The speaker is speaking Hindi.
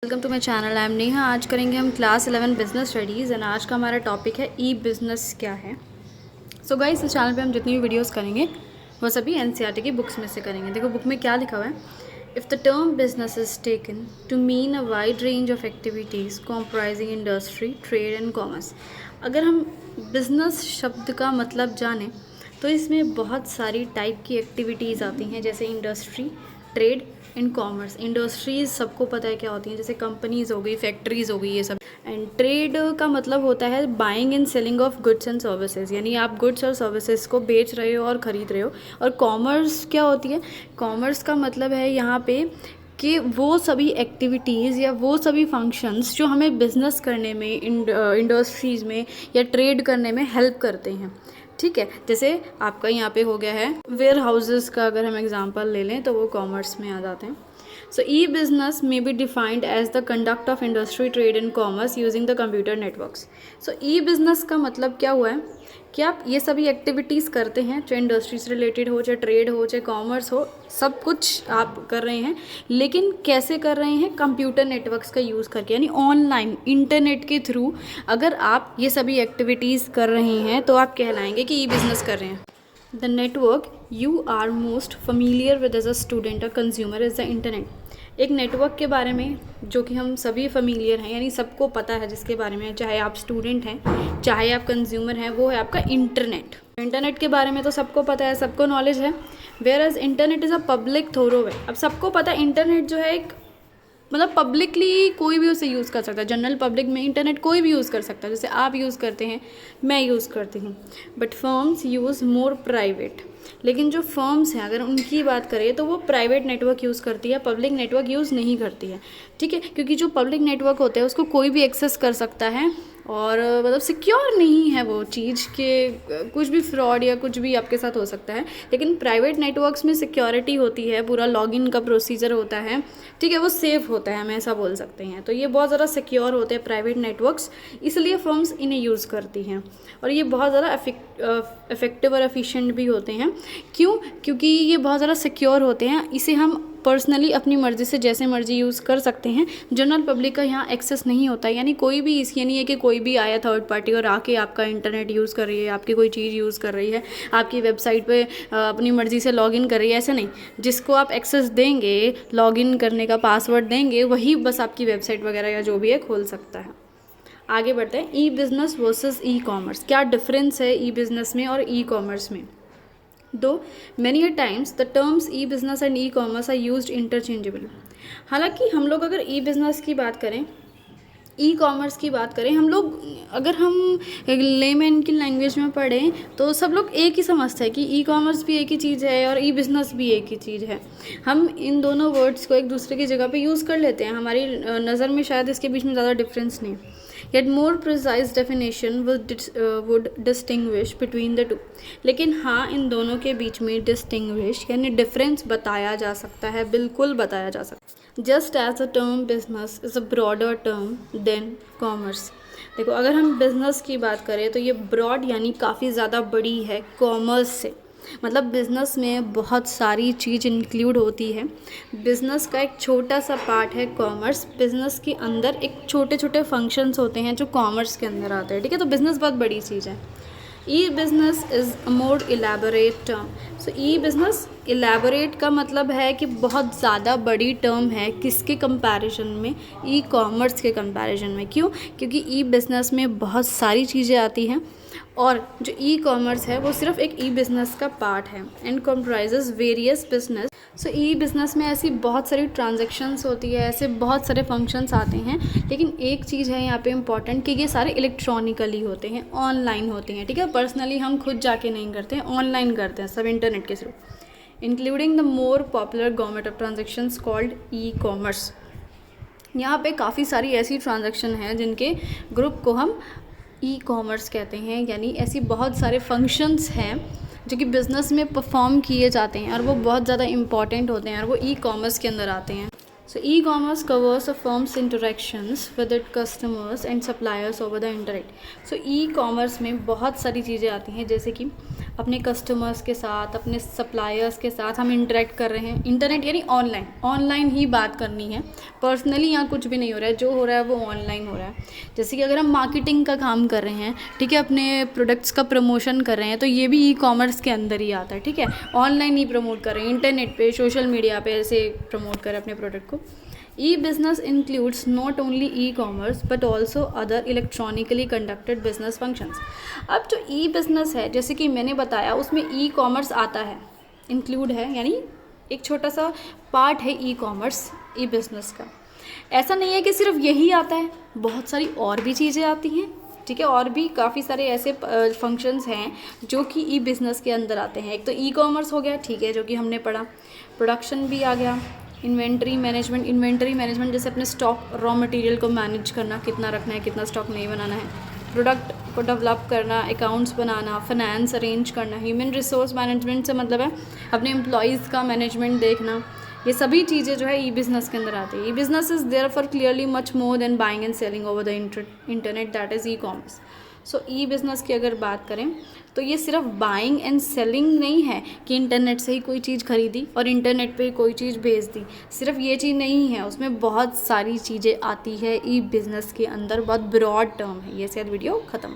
Welcome to my channel. I am Neha. आज करेंगे हम क्लास 11 बिजनेस स्टडीज़ एंड आज का हमारा टॉपिक है ई बिज़नेस क्या है। सो गाइस, इस चैनल पे हम जितनी भी वीडियोस करेंगे वो सभी एनसीईआरटी की बुक्स में से करेंगे। देखो बुक में क्या लिखा हुआ है। If the term business is taken to mean a wide range of activities comprising industry, trade and commerce. अगर हम बिज़नेस शब्द का मतलब जानें तो इसमें बहुत सारी टाइप की एक्टिविटीज़ आती हैं, जैसे industry, trade and commerce. Industries सबको पता है क्या होती हैं, जैसे कंपनीज़ हो गई, फैक्ट्रीज़ हो गई, ये सब। एंड ट्रेड का मतलब होता है buying and selling of goods and services, यानी आप गुड्स और सर्विसेज को बेच रहे हो और ख़रीद रहे हो। और कॉमर्स क्या होती है? कॉमर्स का मतलब है यहाँ पे कि वो सभी एक्टिविटीज़ या वो सभी फंक्शंस जो हमें बिज़नेस करने में, इंडस्ट्रीज़ में या ट्रेड करने में हेल्प करते हैं। ठीक है, जैसे आपका यहाँ पे हो गया है वेयर हाउसेज़ का, अगर हम एग्जांपल ले लें तो वो कॉमर्स में आ जाते हैं। So e business may be defined as the conduct of industry, trade and commerce using the computer networks. So e business का मतलब क्या हुआ है कि आप ये सभी एक्टिविटीज़ करते हैं, चाहे इंडस्ट्री से रिलेटेड हो, चाहे ट्रेड हो, चाहे कॉमर्स हो, सब कुछ आप कर रहे हैं। लेकिन कैसे कर रहे हैं? कंप्यूटर नेटवर्क्स का यूज़ करके, यानी ऑनलाइन इंटरनेट के थ्रू अगर आप ये सभी एक्टिविटीज़ कर रहे हैं तो आप कहलाएंगे कि ई बिज़नेस कर रहे हैं। The network you are most familiar with as a student और कंज्यूमर इज़ द इंटरनेट। एक नेटवर्क के बारे में जो कि हम सभी फमीलियर हैं, यानी सबको पता है जिसके बारे में, चाहे आप स्टूडेंट हैं चाहे आप कंज्यूमर हैं, वो है आपका इंटरनेट। इंटरनेट के बारे में तो सबको पता है, सबको नॉलेज है। Whereas internet is a public thoroughfare. अब सबको पता है इंटरनेट जो है एक मतलब पब्लिकली कोई भी उसे यूज़ कर सकता है। जनरल पब्लिक में इंटरनेट कोई भी यूज़ कर सकता है, जैसे आप यूज़ करते हैं, मैं यूज़ करती हूँ। But firms use more private. लेकिन जो फर्म्स हैं अगर उनकी बात करें तो वो प्राइवेट नेटवर्क यूज़ करती है, पब्लिक नेटवर्क यूज़ नहीं करती है। ठीक है, क्योंकि जो पब्लिक नेटवर्क होता है उसको कोई भी एक्सेस कर सकता है और मतलब सिक्योर नहीं है वो चीज़ के, कुछ भी फ्रॉड या कुछ भी आपके साथ हो सकता है। लेकिन प्राइवेट नेटवर्क्स में सिक्योरिटी होती है, पूरा लॉगिन का प्रोसीजर होता है। ठीक है, वो सेफ़ होता है, हम ऐसा बोल सकते हैं। तो ये बहुत ज़्यादा सिक्योर होते हैं प्राइवेट नेटवर्क्स, इसलिए फर्म्स इन्हें यूज़ करती हैं। और ये बहुत ज़्यादा इफ़ेक्टिव और एफिशिएंट भी होते हैं। क्यों? क्योंकि ये बहुत ज़्यादा सिक्योर होते हैं। इसे हम पर्सनली अपनी मर्ज़ी से जैसे मर्ज़ी यूज़ कर सकते हैं। जनरल पब्लिक का यहाँ एक्सेस नहीं होता है, यानी कोई भी ये नहीं है कि कोई भी आया थर्ड पार्टी और आके आपका इंटरनेट यूज़ कर रही है, आपकी कोई चीज़ यूज़ कर रही है, आपकी वेबसाइट पे अपनी मर्ज़ी से लॉगिन कर रही है, ऐसे नहीं। जिसको आप एक्सेस देंगे, लॉगिन करने का पासवर्ड देंगे, वही बस आपकी वेबसाइट वगैरह या जो भी है खोल सकता है। आगे बढ़ते हैं, ई बिज़नेस वर्सेस ई कॉमर्स। क्या डिफरेंस है ई बिज़नेस में और ई कॉमर्स में? दो many a times the terms e-business and e-commerce are used interchangeably। हालांकि हम लोग अगर e-business की बात करें, ई कॉमर्स की बात करें, हम लोग अगर हम लेमैन की लैंग्वेज में पढ़ें तो सब लोग एक ही समझते हैं कि ई कॉमर्स भी एक ही चीज़ है और ई बिज़नेस भी एक ही चीज़ है। हम इन दोनों वर्ड्स को एक दूसरे की जगह पे यूज़ कर लेते हैं, हमारी नज़र में शायद इसके बीच में ज़्यादा डिफरेंस नहीं। Yet more precise definition would distinguish between the two. लेकिन हाँ, इन दोनों के बीच में डिस्टिंग्विश यानी डिफरेंस बताया जा सकता है, बिल्कुल बताया जा सकता है। Just as a term business is a broader term than commerce. देखो, अगर हम बिज़नेस की बात करें तो ये ब्रॉड यानी काफ़ी ज़्यादा बड़ी है कॉमर्स से। मतलब बिज़नेस में बहुत सारी चीज़ इंक्लूड होती है। बिज़नेस का एक छोटा सा पार्ट है कॉमर्स। बिज़नेस के अंदर एक छोटे छोटे फंक्शंस होते हैं जो कॉमर्स के अंदर आते हैं। ठीक है, तो बिज़नेस बहुत बड़ी चीज़ है। E business is a more elaborate term. So e business elaborate का मतलब है कि बहुत ज़्यादा बड़ी टर्म है, किसके कंपैरिजन में? ई कॉमर्स के कंपैरिजन में। क्यों? क्योंकि ई बिज़नेस में बहुत सारी चीज़ें आती हैं और जो ई कॉमर्स है वो सिर्फ एक ई बिज़नेस का पार्ट है and comprises various business. So e business में ऐसी बहुत सारी ट्रांजैक्शंस होती है, ऐसे बहुत सारे फंक्शंस आते हैं। लेकिन एक चीज़ है यहाँ पे इम्पॉर्टेंट कि ये सारे इलेक्ट्रॉनिकली होते हैं, ऑनलाइन होते हैं। ठीक है, पर्सनली हम खुद जाके नहीं करते हैं, ऑनलाइन करते हैं सब इंटरनेट के through. Including the more popular government of transactions called e commerce. यहाँ पे काफ़ी सारी ऐसी ट्रांजैक्शन हैं जिनके ग्रुप को हम ई कॉमर्स कहते हैं, यानी ऐसी बहुत सारे फंक्शंस हैं जो कि बिज़नेस में परफॉर्म किए जाते हैं और वो बहुत ज़्यादा इम्पॉर्टेंट होते हैं और वो ई कॉमर्स के अंदर आते हैं। So e-commerce covers a firm's interactions with its customers and suppliers over the internet. So e-commerce में बहुत सारी चीज़ें आती हैं, जैसे कि अपने कस्टमर्स के साथ, अपने सप्लायर्स के साथ हम इंटरेक्ट कर रहे हैं। इंटरनेट यानी ऑनलाइन ही बात करनी है। पर्सनली यहाँ कुछ भी नहीं हो रहा है, जो हो रहा है वो ऑनलाइन हो रहा है। जैसे कि अगर हम मार्केटिंग का काम कर रहे हैं, ठीक है, अपने प्रोडक्ट्स का प्रमोशन कर रहे हैं, तो ये भी ई कॉमर्स के अंदर ही आता है। ठीक है, ऑनलाइन ही प्रमोट कर रहे हैं, इंटरनेट पे, सोशल मीडिया पे ऐसे प्रमोट कर रहे हैं अपने प्रोडक्ट को। E business includes not only e commerce but also other electronically conducted business functions. अब जो ई बिजनेस है, जैसे कि मैंने बताया, उसमें ई कॉमर्स आता है, इंक्लूड है, यानी एक छोटा सा पार्ट है ई कॉमर्स ई बिज़नेस का। ऐसा नहीं है कि सिर्फ यही आता है, बहुत सारी और भी चीज़ें आती हैं। ठीक है, और भी काफ़ी सारे ऐसे फंक्शंस हैं जो कि ई बिज़नेस के अंदर आते हैं। एक तो ई कॉमर्स हो गया, ठीक है, जो कि हमने पढ़ा। प्रोडक्शन भी आ गया, इन्वेंट्री मैनेजमेंट जैसे अपने स्टॉक, रॉ मटेरियल को मैनेज करना, कितना रखना है, कितना स्टॉक नहीं बनाना है, प्रोडक्ट को डेवलप करना, अकाउंट्स बनाना, फाइनेंस अरेंज करना। ह्यूमन रिसोर्स मैनेजमेंट से मतलब है अपने एम्प्लॉयज़ का मैनेजमेंट देखना। ये सभी चीज़ें जो है ई बिज़नेस के अंदर आती है। E business is therefore clearly much more than buying and selling over the internet, that is e commerce. So e business की अगर बात करें तो ये सिर्फ बाइंग एंड सेलिंग नहीं है कि इंटरनेट से ही कोई चीज़ खरीदी और इंटरनेट पे ही कोई चीज़ भेज दी, सिर्फ ये चीज़ नहीं है, उसमें बहुत सारी चीज़ें आती है ई बिज़नेस के अंदर। बहुत ब्रॉड टर्म है ये। शायद वीडियो ख़त्म।